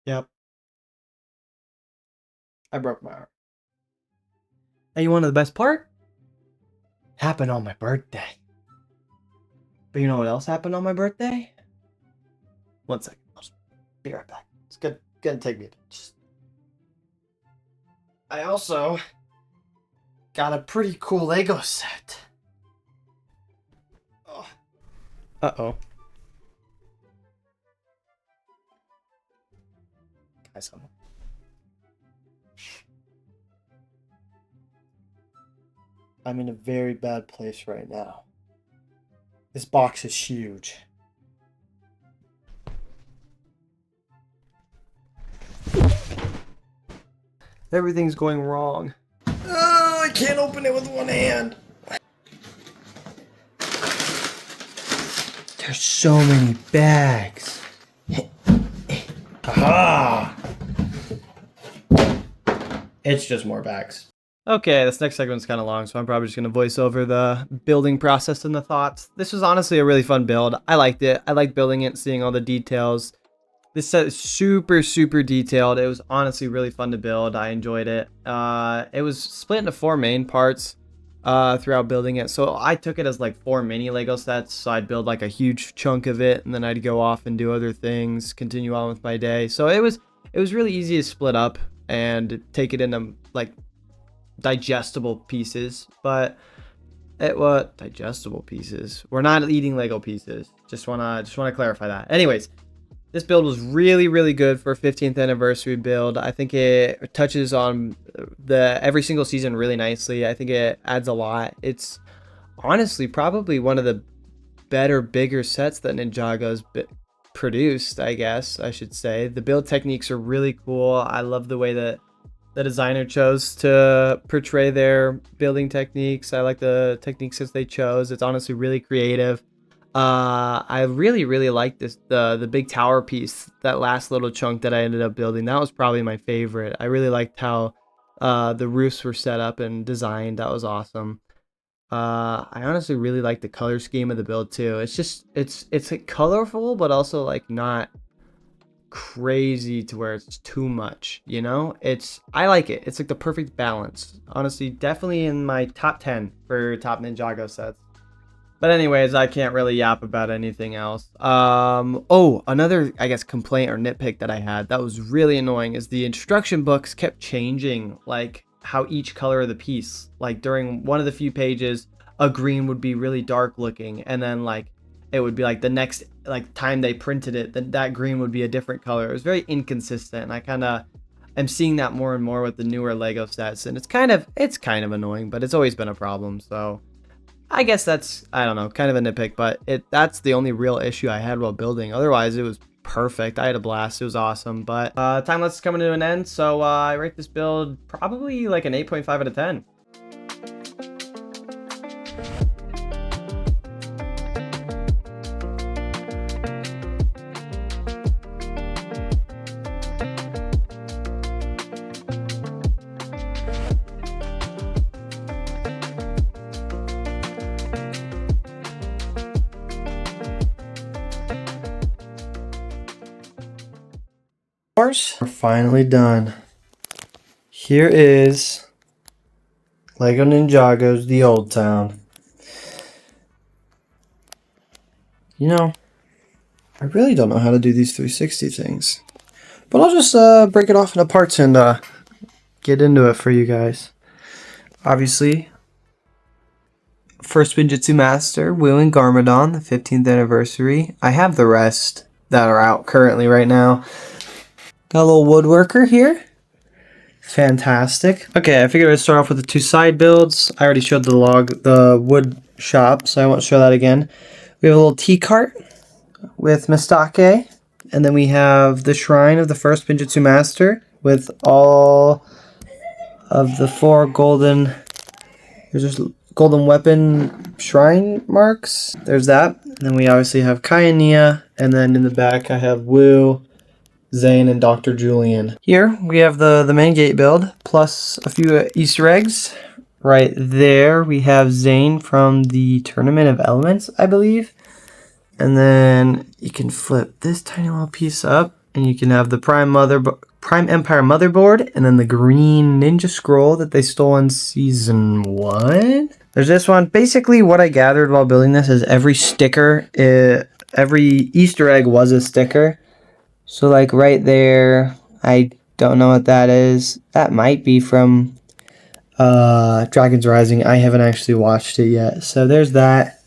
Yep. I broke my arm. And you want to know the best part? Happened on my birthday. But you know what else happened on my birthday? One second. I'll just be right back. It's gonna take me a bit. I also got a pretty cool Lego set. Oh. Uh-oh. Guys, I'm in a very bad place right now. This box is huge. Everything's going wrong. Oh, I can't open it with one hand. There's so many bags. Aha! It's just more bags. Okay, this next segment's kind of long, so I'm probably just going to voice over the building process and the thoughts. This was honestly a really fun build. I liked it. I liked building it, seeing all the details. This set is super, super detailed. It was honestly really fun to build. I enjoyed it. It was split into 4 main parts throughout building it. So I took it as like 4 mini Lego sets. So I'd build like a huge chunk of it, and then I'd go off and do other things, continue on with my day. So it was really easy to split up and take it into like digestible pieces. But it was digestible pieces. We're not eating Lego pieces. Just wanna clarify that. Anyways. This build was really, really good for a 15th anniversary build. I think it touches on every single season really nicely. I think it adds a lot. It's honestly probably one of the better, bigger sets that Ninjago's produced, I guess I should say. The build techniques are really cool. I love the way that the designer chose to portray their building techniques. I like the techniques that they chose. It's honestly really creative. I really liked the big tower piece, that last little chunk that I ended up building. That was probably my favorite. I really liked how the roofs were set up and designed. That was awesome. I honestly really like the color scheme of the build too. It's like colorful, but also like not crazy to where it's too much, you know? I like it. It's like the perfect balance. Honestly, definitely in my top 10 for top Ninjago sets. But anyways, I can't really yap about anything else. Oh, another, I guess, complaint or nitpick that I had that was really annoying is the instruction books kept changing, like how each color of the piece, like during one of the few pages, a green would be really dark looking, and then like it would be like the next like time they printed it, then that green would be a different color. It was very inconsistent, and I kind of am seeing that more and more with the newer Lego sets, and it's kind of annoying, but it's always been a problem. So I guess that's, I don't know, kind of a nitpick, but that's the only real issue I had while building. Otherwise, it was perfect. I had a blast. It was awesome. But time lapse is coming to an end, so I rate this build probably like an 8.5 out of 10. We're finally done. Here is Lego Ninjago's The Old Town. You know, I really don't know how to do these 360 things, but I'll just break it off into parts and get into it for you guys. Obviously, first Spinjitzu Master, Will and Garmadon, the 15th anniversary. I have the rest that are out currently right now. Got a little woodworker here. Fantastic. Okay, I figured I'd start off with the 2 side builds. I already showed the wood shop, so I won't show that again. We have a little tea cart with Mistake. And then we have the shrine of the first Spinjitzu Master with all of the 4 golden... There's just golden weapon shrine marks. There's that. And then we obviously have Kai and Nia. And then in the back I have Wu, Zane, and Dr. Julian. Here we have the main gate build plus a few Easter eggs. Right there we have Zane from the Tournament of Elements, I believe. And then you can flip this tiny little piece up, and you can have the Prime Empire motherboard, and then the green ninja scroll that they stole in season 1. There's this one. Basically, what I gathered while building this is every sticker, every Easter egg was a sticker. So like right there, I don't know what that is. That might be from Dragon's Rising. I haven't actually watched it yet. So there's that.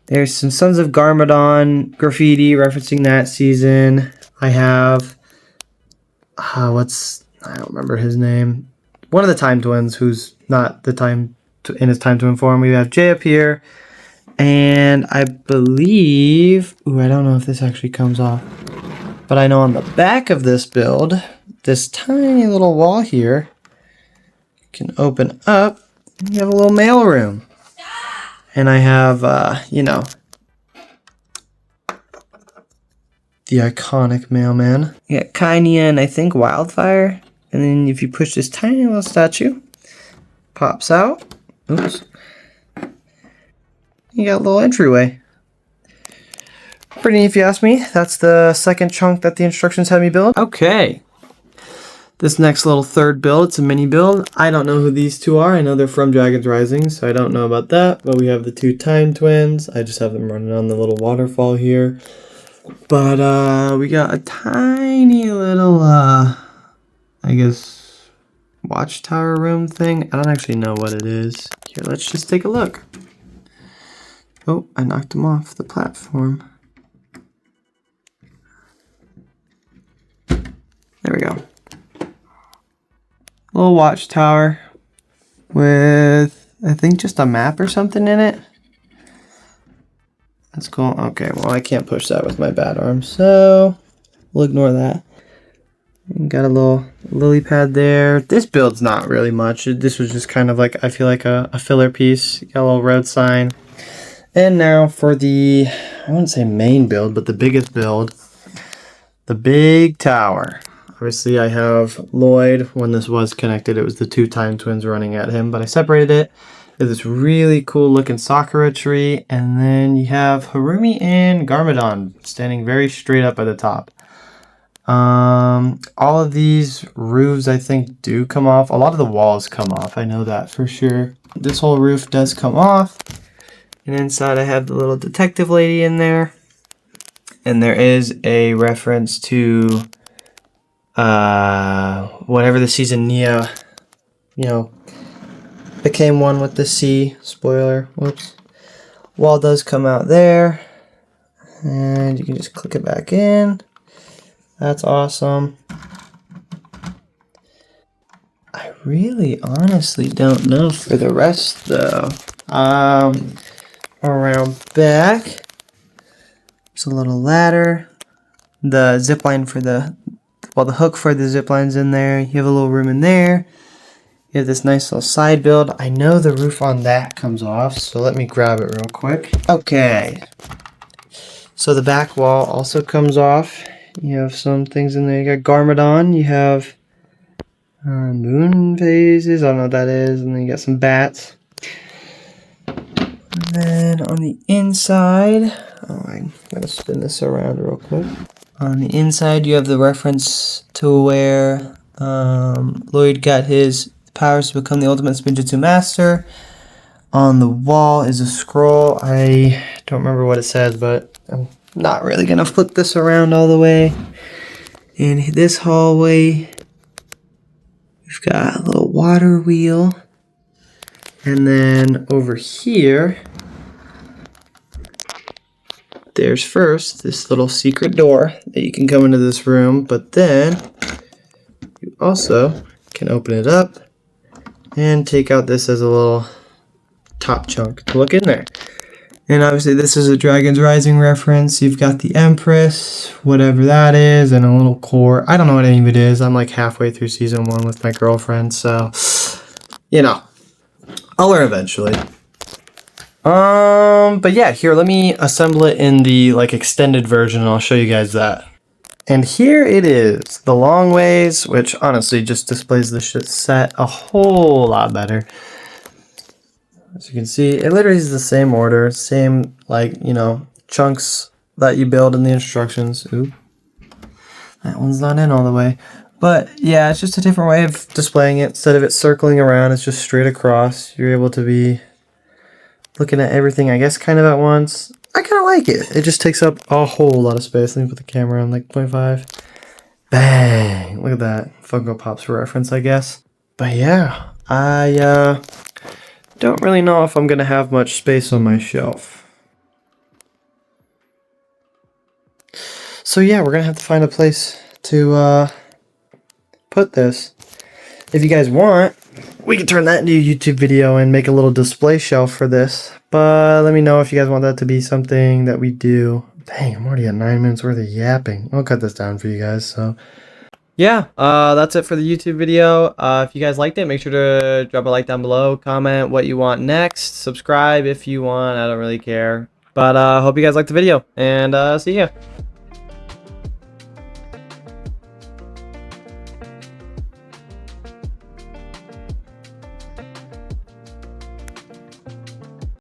There's some Sons of Garmadon graffiti referencing that season. I have I don't remember his name. One of the Time Twins, who's not in his Time Twin form. We have Jay up here, and I believe, I don't know if this actually comes off, but I know on the back of this build, this tiny little wall here can open up, and you have a little mail room. And I have, the iconic mailman. You got Kainia and I think Wildfire. And then if you push this tiny little statue, pops out. Oops. You got a little entryway. Pretty neat if you ask me. That's the second chunk that the instructions had me build. Okay. This next little third build, it's a mini build. I don't know who these two are. I know they're from Dragon's Rising, so I don't know about that. But we have the two Time Twins. I just have them running on the little waterfall here. But we got a tiny little, I guess, watchtower room thing. I don't actually know what it is. Here, let's just take a look. Oh, I knocked him off the platform. There we go. Little watchtower with, I think, just a map or something in it. That's cool. Okay, well, I can't push that with my bad arm, so we'll ignore that. Got a little lily pad there. This build's not really much. This was just kind of like, I feel like a filler piece. Got a little road sign. And now for the, I wouldn't say main build, but the biggest build. The big tower. Obviously, I have Lloyd. When this was connected, it was the two Time Twins running at him, but I separated it. There's this really cool looking Sakura tree, and then you have Harumi and Garmadon standing very straight up at the top. All of these roofs, I think, do come off. A lot of the walls come off. I know that for sure. This whole roof does come off. And inside I have the little detective lady in there. And there is a reference to whatever the season Nia, became one with the sea. Spoiler. Whoops. Wall does come out there. And you can just click it back in. That's awesome. I really honestly don't know for the rest though. Around back, there's a little ladder. The zip line for the hook for the zip line's in there. You have a little room in there. You have this nice little side build. I know the roof on that comes off, so let me grab it real quick. Okay. So the back wall also comes off. You have some things in there. You got Garmadon. You have moon phases. I don't know what that is. And then you got some bats. And then on the inside, I'm going to spin this around real quick. On the inside, you have the reference to where Lloyd got his powers to become the ultimate Spinjitzu master. On the wall is a scroll. I don't remember what it says, but I'm not really going to flip this around all the way. In this hallway, we've got a little water wheel. And then over here, there's first this little secret door that you can come into this room, but then you also can open it up and take out this as a little top chunk to look in there. And obviously this is a Dragon's Rising reference. You've got the Empress, whatever that is, and a little core. I don't know what any of it is. I'm like halfway through season 1 with my girlfriend, so, I'll learn eventually. But yeah, here, let me assemble it in the, extended version, and I'll show you guys that. And here it is, the long ways, which honestly just displays the set a whole lot better. As you can see, it literally is the same order, same, chunks that you build in the instructions. Oop. That one's not in all the way. But yeah, it's just a different way of displaying it. Instead of it circling around, it's just straight across. You're able to be looking at everything, I guess, kind of at once. I kind of like it. It just takes up a whole lot of space. Let me put the camera on like 0.5. Bang! Look at that. Funko Pops for reference, I guess. But yeah, I don't really know if I'm going to have much space on my shelf. So yeah, we're going to have to find a place to put this. If you guys want, we can turn that into a YouTube video and make a little display shelf for this. But let me know if you guys want that to be something that we do. Dang, I'm already at 9 minutes worth of yapping. I'll cut this down for you guys. So yeah, that's it for the YouTube video. If you guys liked it, make sure to drop a like down below. Comment what you want next. Subscribe if you want. I don't really care. But hope you guys liked the video. And see ya.